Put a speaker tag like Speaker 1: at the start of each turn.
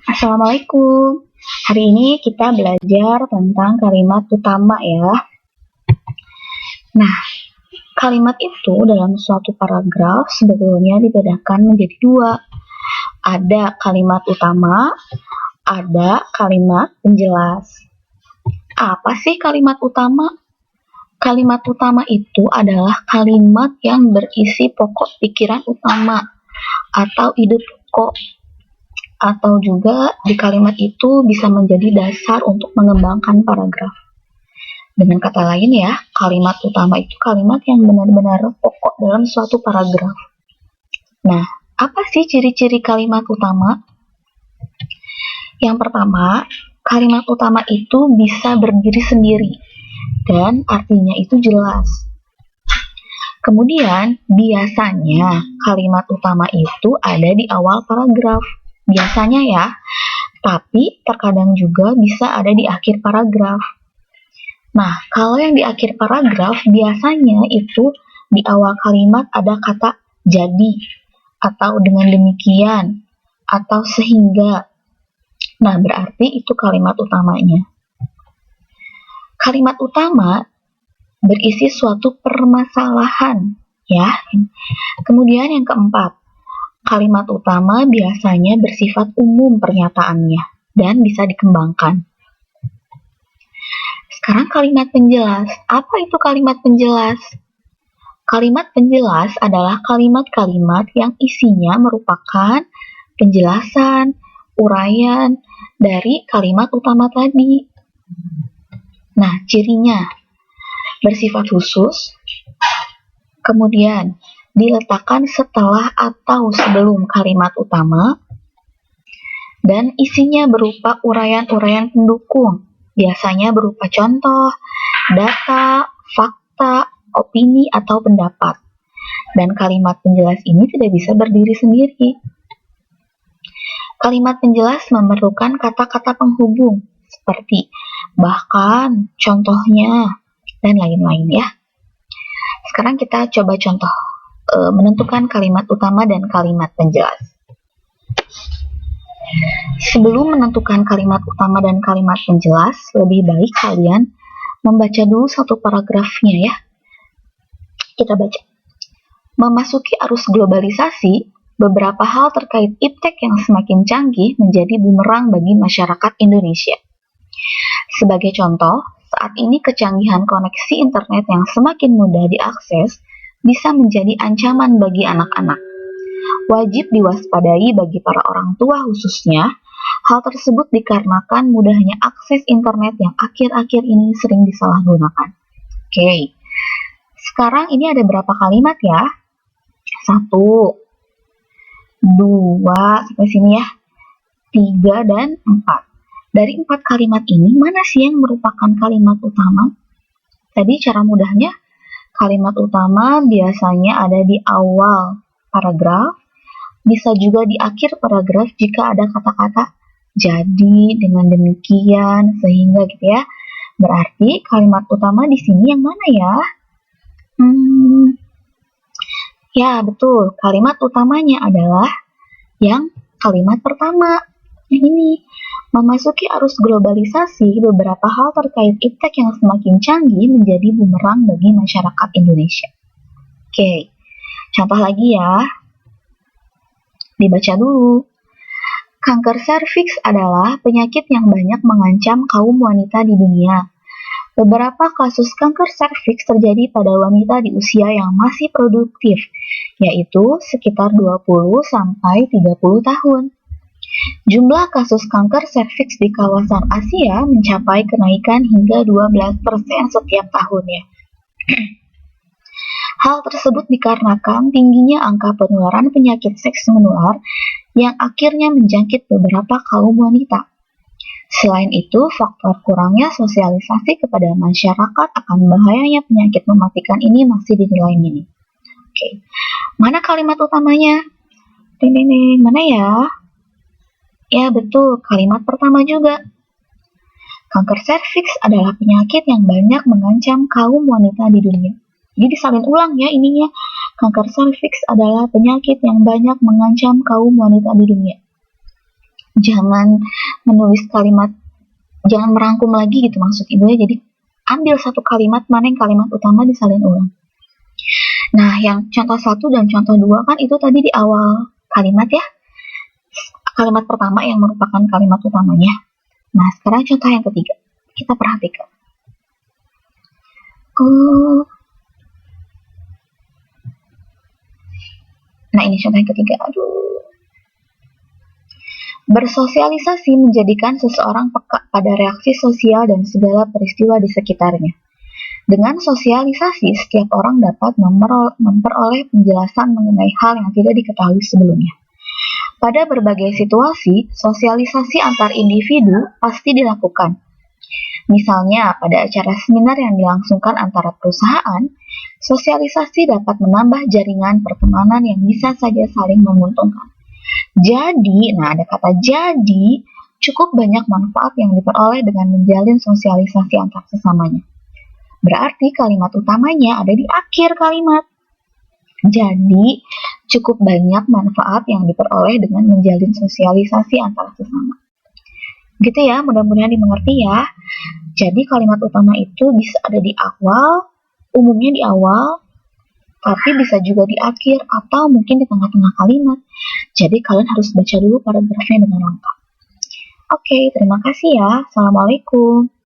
Speaker 1: Assalamualaikum. Hari ini kita belajar tentang kalimat utama ya. Nah, kalimat itu dalam suatu paragraf sebetulnya dibedakan menjadi dua. Ada kalimat utama, ada kalimat penjelas. Apa sih kalimat utama? Kalimat utama itu adalah kalimat yang berisi pokok pikiran utama atau ide pokok, atau juga di kalimat itu bisa menjadi dasar untuk mengembangkan paragraf. Dengan kata lain ya, kalimat utama itu kalimat yang benar-benar pokok dalam suatu paragraf. Nah, apa sih ciri-ciri kalimat utama? Yang pertama, kalimat utama itu bisa berdiri sendiri dan artinya itu jelas. Kemudian, biasanya kalimat utama itu ada di awal paragraf. Biasanya ya, tapi terkadang juga bisa ada di akhir paragraf. Nah, kalau yang di akhir paragraf biasanya itu di awal kalimat ada kata jadi, atau dengan demikian, atau sehingga. Nah, berarti itu kalimat utamanya. Kalimat utama berisi suatu permasalahan, ya. Kemudian yang keempat, kalimat utama biasanya bersifat umum pernyataannya dan bisa dikembangkan. Sekarang kalimat penjelas. Apa itu kalimat penjelas? Kalimat penjelas adalah kalimat-kalimat yang isinya merupakan penjelasan, uraian dari kalimat utama tadi. Nah, cirinya bersifat khusus, kemudian diletakkan setelah atau sebelum kalimat utama, dan isinya berupa uraian-uraian pendukung, biasanya berupa contoh, data, fakta, opini, atau pendapat. Dan kalimat penjelas ini tidak bisa berdiri sendiri. Kalimat penjelas memerlukan kata-kata penghubung, seperti bahkan, contohnya, dan lain-lain ya. Sekarang kita coba contoh menentukan kalimat utama dan kalimat penjelas. Sebelum menentukan kalimat utama dan kalimat penjelas, lebih baik kalian membaca dulu satu paragrafnya ya. Kita baca. Memasuki arus globalisasi, beberapa hal terkait iptek yang semakin canggih menjadi bumerang bagi masyarakat Indonesia. Sebagai contoh, saat ini kecanggihan koneksi internet yang semakin mudah diakses bisa menjadi ancaman bagi anak-anak. Wajib diwaspadai bagi para orang tua khususnya. Hal tersebut dikarenakan mudahnya akses internet yang akhir-akhir ini sering disalahgunakan. Oke, sekarang ini ada berapa kalimat ya? 1, 2, sampai sini ya. 3 dan 4. Dari 4 kalimat ini, mana sih yang merupakan kalimat utama? Tadi cara mudahnya, kalimat utama biasanya ada di awal paragraf, bisa juga di akhir paragraf jika ada kata-kata jadi, dengan demikian, sehingga gitu ya. Berarti kalimat utama di sini yang mana ya? Ya, betul. Kalimat utamanya adalah yang kalimat pertama. Yang ini. Memasuki arus globalisasi, beberapa hal terkait iptek yang semakin canggih menjadi bumerang bagi masyarakat Indonesia. Oke, contoh lagi ya. Dibaca dulu. Kanker serviks adalah penyakit yang banyak mengancam kaum wanita di dunia. Beberapa kasus kanker serviks terjadi pada wanita di usia yang masih produktif, yaitu sekitar 20-30 tahun. Jumlah kasus kanker serviks di kawasan Asia mencapai kenaikan hingga 12% setiap tahunnya. Hal tersebut dikarenakan tingginya angka penularan penyakit seks menular yang akhirnya menjangkit beberapa kaum wanita. Selain itu, faktor kurangnya sosialisasi kepada masyarakat akan bahayanya penyakit mematikan ini masih dinilai minim. Oke, mana kalimat utamanya? Mana ya? Ya betul, kalimat pertama juga. Kanker serviks adalah penyakit yang banyak mengancam kaum wanita di dunia. Jadi disalin ulang ya ininya. Kanker serviks adalah penyakit yang banyak mengancam kaum wanita di dunia. Jangan menulis kalimat, jangan merangkum lagi gitu maksud ibu ya. Jadi ambil satu kalimat, mana yang kalimat utama disalin ulang. Nah, yang contoh 1 dan contoh 2 kan itu tadi di awal kalimat ya. Kalimat pertama yang merupakan kalimat utamanya. Nah, sekarang contoh yang ketiga. Kita perhatikan. Nah, ini contoh yang ketiga. Bersosialisasi menjadikan seseorang peka pada reaksi sosial dan segala peristiwa di sekitarnya. Dengan sosialisasi, setiap orang dapat memperoleh penjelasan mengenai hal yang tidak diketahui sebelumnya. Pada berbagai situasi, sosialisasi antar individu pasti dilakukan. Misalnya, pada acara seminar yang dilangsungkan antara perusahaan, sosialisasi dapat menambah jaringan pertemanan yang bisa saja saling menguntungkan. Jadi, nah ada kata jadi, cukup banyak manfaat yang diperoleh dengan menjalin sosialisasi antar sesamanya. Berarti kalimat utamanya ada di akhir kalimat. Jadi, cukup banyak manfaat yang diperoleh dengan menjalin sosialisasi antar sesama. Gitu ya, mudah-mudahan dimengerti ya. Jadi kalimat utama itu bisa ada di awal, umumnya di awal, tapi bisa juga di akhir atau mungkin di tengah-tengah kalimat. Jadi kalian harus baca dulu paragrafnya dengan lengkap. Oke, terima kasih ya. Assalamualaikum.